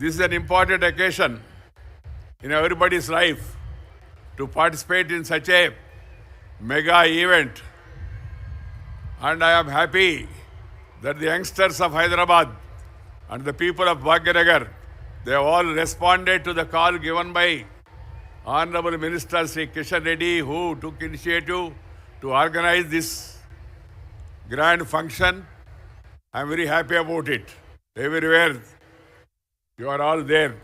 This is an important occasion in everybody's life to participate in such a mega event. And I am happy that the youngsters of Hyderabad and the people of Bhagyanagar, they have all responded to the call given by Honorable Minister Sri Kishan Reddy, who took initiative to organize this grand function. I am very happy about it. Everywhere you are all there.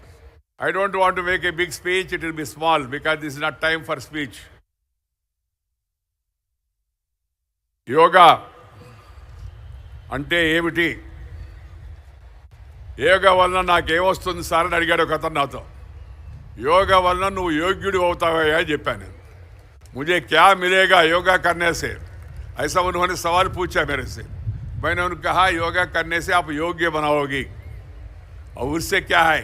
I don't want to make a big speech, it will be small because this is not time for speech. Yoga అంటే ఏమిటి? యోగా వలన నాకేమొస్తుంది sir అని అడిగాడు ఒక అతను నాతో. యోగా వలన నువ్వు యోగ్యుడు అవుతావా అని చెప్పాను. मुझे क्या मिलेगा योगा करने से, ऐसा उन्होंने सवाल पूछा मेरे से. मैंने उन्हें कहा योगा करने से आप योग्य बनाओगी. और उससे क्या है,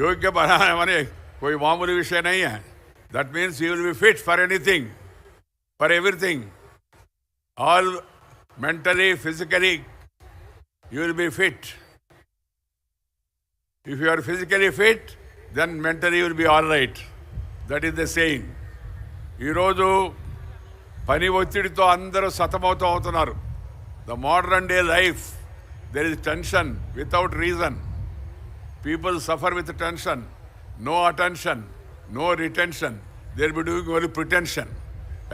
योग्य बनाने माने कोई मामूली विषय नहीं है. That means you will be fit for anything, for everything. All mentally, physically, you will be fit. If you are physically fit, then mentally you will be all right. That is the saying. ఈరోజు పని ఒత్తిడితో అందరూ సతమవుతూ అవుతున్నారు. The modern day life, there is tension without reason. People suffer with tension, no attention, no retention. They will be doing only pretension,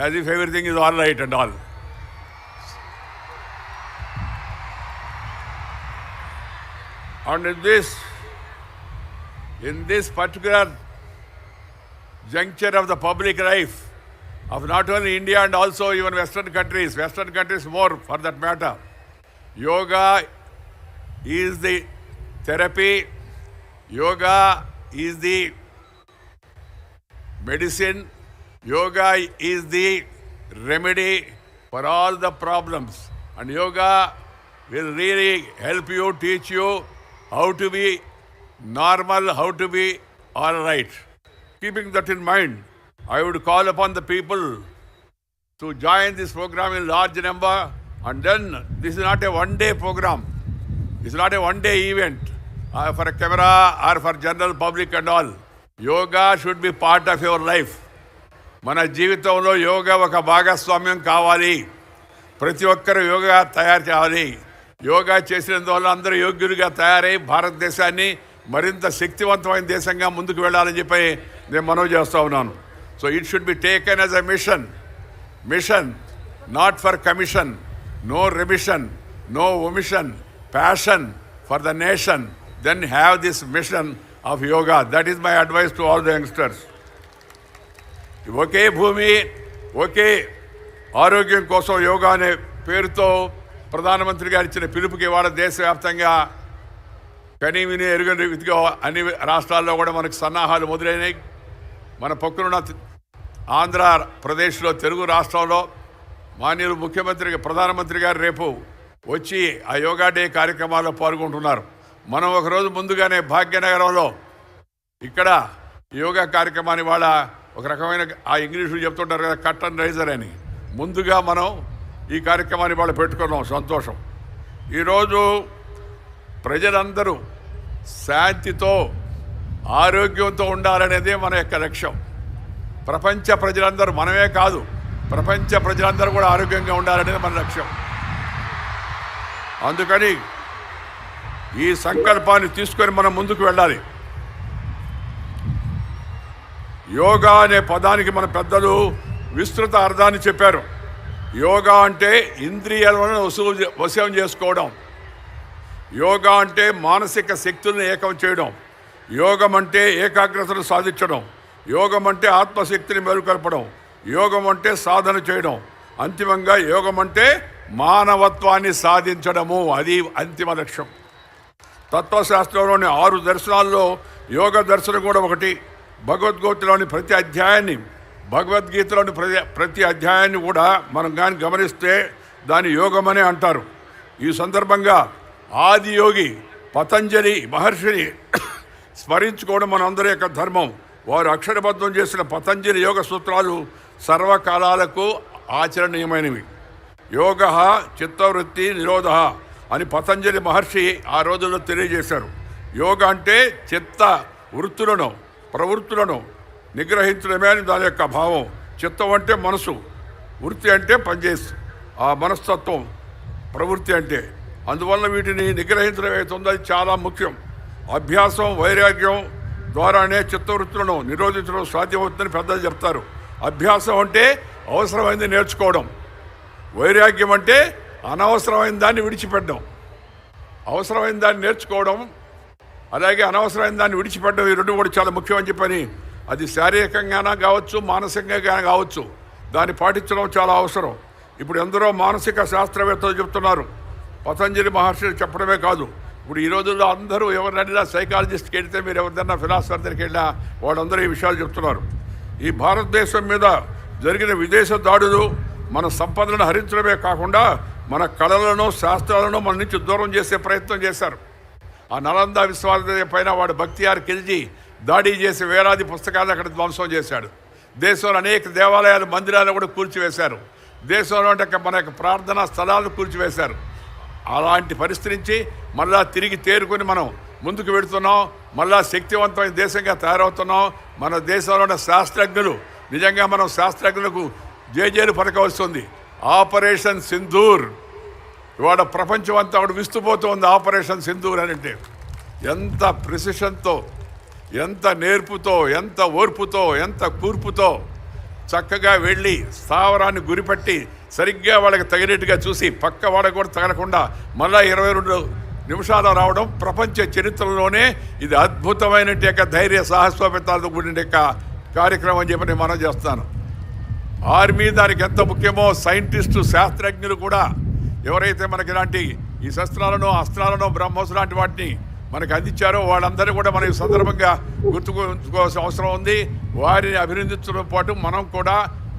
as if everything is all right and all. And in this particular juncture of the public life of not only India and also even Western countries more for that matter, yoga is the therapy, yoga is the medicine, yoga is the remedy for all the problems, and yoga will really help you, teach you how to be normal, how to be all right. Keeping that in mind, I would call upon the people to join this program in large number. And then this is not a one-day program. It's not a one-day event for a camera or for general public and all. Yoga should be part of your life. మన జీవితంలో యోగా ఒక భాగస్వామ్యం కావాలి. ప్రతి ఒక్కరు యోగా తయారు చేయాలి. యోగా చేసినందువల్ల అందరూ యోగ్యులుగా తయారై భారతదేశాన్ని మరింత శక్తివంతమైన దేశంగా ముందుకు వెళ్ళాలని చెప్పి నేను మనవి చేస్తూ ఉన్నాను. So it should be taken as a mission, not for commission, no remission, no omission, passion for the nation. Then have this mission of yoga. That is my advice to all the youngsters. ఒకే భూమి ఒకే ఆరోగ్యం కోసం యోగా అనే పేరుతో ప్రధానమంత్రి గారు ఇచ్చిన పిలుపుకి ఇవాళ దేశవ్యాప్తంగా కనీ విని ఎరుగని రీతిగా అన్ని రాష్ట్రాల్లో కూడా మనకు సన్నాహాలు మొదలైనవి. మన పక్కనున్న ఆంధ్రప్రదేశ్లో, తెలుగు రాష్ట్రంలో మాన్యులు ప్రధానమంత్రి గారు రేపు వచ్చి ఆ యోగా డే కార్యక్రమాల్లో పాల్గొంటున్నారు. మనం ఒకరోజు ముందుగానే భాగ్యనగరంలో ఇక్కడ యోగా కార్యక్రమాన్ని వాళ్ళ ఒక రకమైన ఆ ఇంగ్లీషులు చెప్తుంటారు కదా, కట్ అండ్ రైజర్ అని, ముందుగా మనం ఈ కార్యక్రమాన్ని వాళ్ళు పెట్టుకున్నాం. సంతోషం. ఈరోజు ప్రజలందరూ శాంతితో ఆరోగ్యంతో ఉండాలనేదే మన యొక్క లక్ష్యం. ప్రపంచ ప్రజలందరూ, మనమే కాదు, ప్రపంచ ప్రజలందరూ కూడా ఆరోగ్యంగా ఉండాలనేది మన లక్ష్యం. అందుకని ఈ సంకల్పాన్ని తీసుకొని మనం ముందుకు వెళ్ళాలి. యోగా అనే పదానికి మన పెద్దలు విస్తృత అర్థాన్ని చెప్పారు. యోగా అంటే ఇంద్రియాలను వశం చేసుకోవడం, యోగా అంటే మానసిక శక్తులను ఏకం చేయడం, యోగం అంటే ఏకాగ్రతను సాధించడం, యోగం అంటే ఆత్మశక్తిని మెరుగుకల్పడం, యోగం అంటే సాధన చేయడం, అంతిమంగా యోగం అంటే మానవత్వాన్ని సాధించడము. అది అంతిమ లక్ష్యం. తత్వశాస్త్రంలోని 6 దర్శనాల్లో యోగ దర్శనం కూడా ఒకటి. భగవద్గీతలోని ప్రతి అధ్యాయాన్ని కూడా మనం కానీ గమనిస్తే దాని యోగమనే అంటారు. ఈ సందర్భంగా ఆది యోగి పతంజలి మహర్షిని స్మరించుకోవడం మనందరి యొక్క ధర్మం. వారు అక్షరబద్ధం చేసిన పతంజలి యోగ సూత్రాలు సర్వకాలాలకు ఆచరణీయమైనవి. యోగ చిత్తవృత్తి నిరోధ అని పతంజలి మహర్షి ఆ రోజుల్లో తెలియజేశారు. యోగా అంటే చిత్త వృత్తులను ప్రవృత్తులను నిగ్రహించడమే అని దాని యొక్క భావం. చిత్తం అంటే మనసు, వృత్తి అంటే పనిచేసి ఆ మనస్తత్వం, ప్రవృత్తి అంటే. అందువల్ల వీటిని నిగ్రహించడం అవుతుందో అది చాలా ముఖ్యం. అభ్యాసం వైరాగ్యం ద్వారానే చిత్తవృత్తులను నిరోధించడం సాధ్యమవుతుందని పెద్దలు చెప్తారు. అభ్యాసం అంటే అవసరమైంది నేర్చుకోవడం, వైరాగ్యం అంటే అనవసరమైన దాన్ని విడిచిపెట్టడం. అవసరమైన దాన్ని నేర్చుకోవడం, అలాగే అనవసరమైన దాన్ని విడిచిపెట్టడం, ఈ రెండు కూడా చాలా ముఖ్యమని చెప్పని. అది శారీరకంగానే కావచ్చు, మానసికంగా కావచ్చు, దాన్ని పాటించడం చాలా అవసరం. ఇప్పుడు ఎందరో మానసిక శాస్త్రవేత్తలు చెప్తున్నారు, పతంజలి మహర్షి చెప్పడమే కాదు. ఇప్పుడు ఈ రోజుల్లో అందరూ ఎవరినైనా సైకాలజిస్ట్కి వెళ్తే, మీరు ఎవరిదైనా ఫిలాసఫర్ దగ్గరికి వెళ్ళినా వాళ్ళందరూ ఈ విషయాలు చెప్తున్నారు. ఈ భారతదేశం మీద జరిగిన విదేశ దాడులు మన సంపదలను హరించడమే కాకుండా మన కళలను శాస్త్రాలను మన నుంచి దూరం చేసే ప్రయత్నం చేశారు. ఆ నలంద విశ్వవిద్యాలయం పైన వాడు బక్తియార్ ఖిల్జీ దాడి చేసి వేలాది పుస్తకాలను అక్కడ ధ్వంసం చేశాడు. దేశంలో అనేక దేవాలయాలు మందిరాలను కూడా కూల్చివేశారు. దేశంలో అంటే మన యొక్క ప్రార్థనా స్థలాలను కూల్చివేశారు. అలాంటి పరిస్థితి నుంచి మళ్ళా తిరిగి తేరుకొని మనం ముందుకు వెళుతున్నాం. మళ్ళా శక్తివంతమైన దేశంగా తయారవుతున్నాం. మన దేశంలో ఉన్న శాస్త్రజ్ఞులు, నిజంగా మనం శాస్త్రజ్ఞులకు జేజేలు పలకవలసింది. ఆపరేషన్ సింధూర్ ఇవాళ ప్రపంచం అంతా అక్కడ విస్తుపోతుంది. ఆపరేషన్ సింధూర్ అని అంటే ఎంత ప్రిసిషన్తో, ఎంత నేర్పుతో, ఎంత ఓర్పుతో, ఎంత కూర్పుతో చక్కగా వెళ్ళి స్థావరాన్ని గురిపట్టి సరిగ్గా వాళ్ళకి తగినట్టుగా చూసి పక్క వాళ్ళకి కూడా తగలకుండా మళ్ళా 22 నిమిషాలు రావడం ప్రపంచ చరిత్రలోనే ఇది అద్భుతమైన ధైర్య సాహసోపేతాలతో కూడిన కార్యక్రమం అని చెప్పి నేను మనం చేస్తాను. ఆర్మీ దానికి ఎంత ముఖ్యమో సైంటిస్టు శాస్త్రజ్ఞులు కూడా ఎవరైతే మనకి ఇలాంటి ఈ శస్త్రాలను అస్త్రాలను బ్రహ్మోస్ లాంటి వాటిని మనకు అందించారో వాళ్ళందరూ కూడా మనం ఈ సందర్భంగా గుర్తుకోవాల్సిన అవసరం ఉంది. వారిని అభినందించడం పాటు మనం కూడా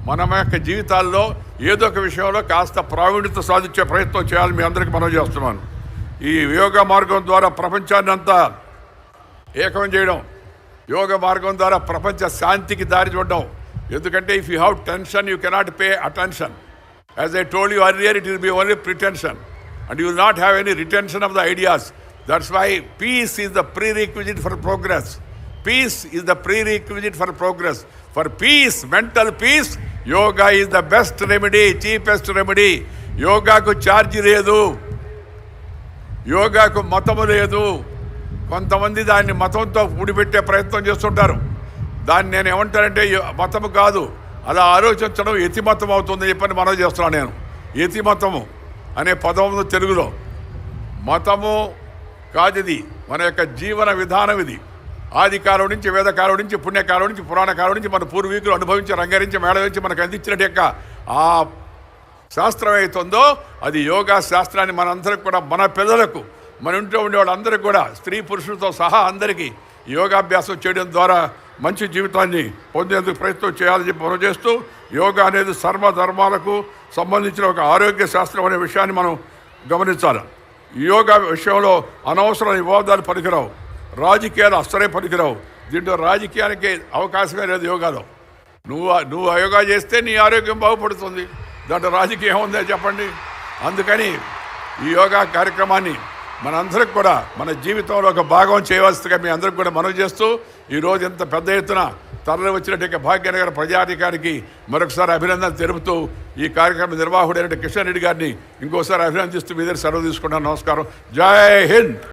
మన యొక్క జీవితాల్లో ఏదో ఒక విషయంలో కాస్త ప్రావీణ్యత సాధించే ప్రయత్నం చేయాలని మీ అందరికీ మనం చేస్తున్నాను. ఈ యోగా మార్గం ద్వారా ప్రపంచాన్ని అంతా ఏకం చేయడం, యోగ మార్గం ద్వారా ప్రపంచ శాంతికి దారి చూడడం. ఎందుకంటే if you have tension you cannot pay attention. As I told you earlier, it will be only pretension and you will not have any retention of the ideas. That's why peace is the prerequisite for progress. Peace is the prerequisite for progress. For peace, mental peace, yoga is the best remedy, cheapest remedy. యోగాకు ఛార్జీ లేదు, యోగాకు మతము లేదు. కొంతమంది దాన్ని మతంతో ముడిపెట్టే ప్రయత్నం చేస్తుంటారు. దాన్ని నేను ఏమంటానంటే మతము కాదు, అలా ఆలోచించడం యతిమతం అవుతుందని చెప్పని మనం చేస్తున్నాను. నేను యతిమతము అనే పదము తెలుగులో, మతము కాదు, ఇది మన యొక్క జీవన విధానం. ఇది ఆదికాలం నుంచి, వేదకాలం నుంచి, పుణ్యకాలం నుంచి, పురాణకాలం నుంచి మన పూర్వీకులు అనుభవించి రంగరించి మేళవించి మనకు అందించినట్టు యొక్క ఆ శాస్త్రం అవుతుందో అది యోగా శాస్త్రాన్ని మనందరికి కూడా, మన పిల్లలకు, మన ఇంట్లో ఉండే వాళ్ళందరికీ కూడా, స్త్రీ పురుషులతో సహా అందరికీ యోగాభ్యాసం చేయడం ద్వారా మంచి జీవితాన్ని పొందేందుకు ప్రయత్నం చేయాలని చెప్పి మనం చేస్తూ, యోగా అనేది సర్వధర్మాలకు సంబంధించిన ఒక ఆరోగ్య శాస్త్రం అనే విషయాన్ని మనం గమనించాలి. యోగా విషయంలో అనవసర వివాదాలు పనికిరావు, రాజకీయాలు అస్సలే పనికిరావు. దీంట్లో రాజకీయానికి అవకాశమే లేదు యోగాలో. నువ్వు యోగా చేస్తే నీ ఆరోగ్యం బాగుపడుతుంది, దాంట్లో రాజకీయం ఉందే చెప్పండి. అందుకని ఈ యోగా కార్యక్రమాన్ని మనందరికి కూడా మన జీవితంలో ఒక భాగం చేయవలసిందిగా మీ అందరికి కూడా మనవి చేస్తూ, ఈరోజు ఇంత పెద్ద ఎత్తున తరలి వచ్చినట్టు భాగ్యనగర ప్రజాధికారికి మరొకసారి అభినందన తెలుపుతూ, ఈ కార్యక్రమ నిర్వాహకుడైన కిషన్ రెడ్డి గారిని ఇంకోసారి అభినందిస్తూ మీ దగ్గర సెలవు తీసుకుంటాను. నమస్కారం. జై హింద్.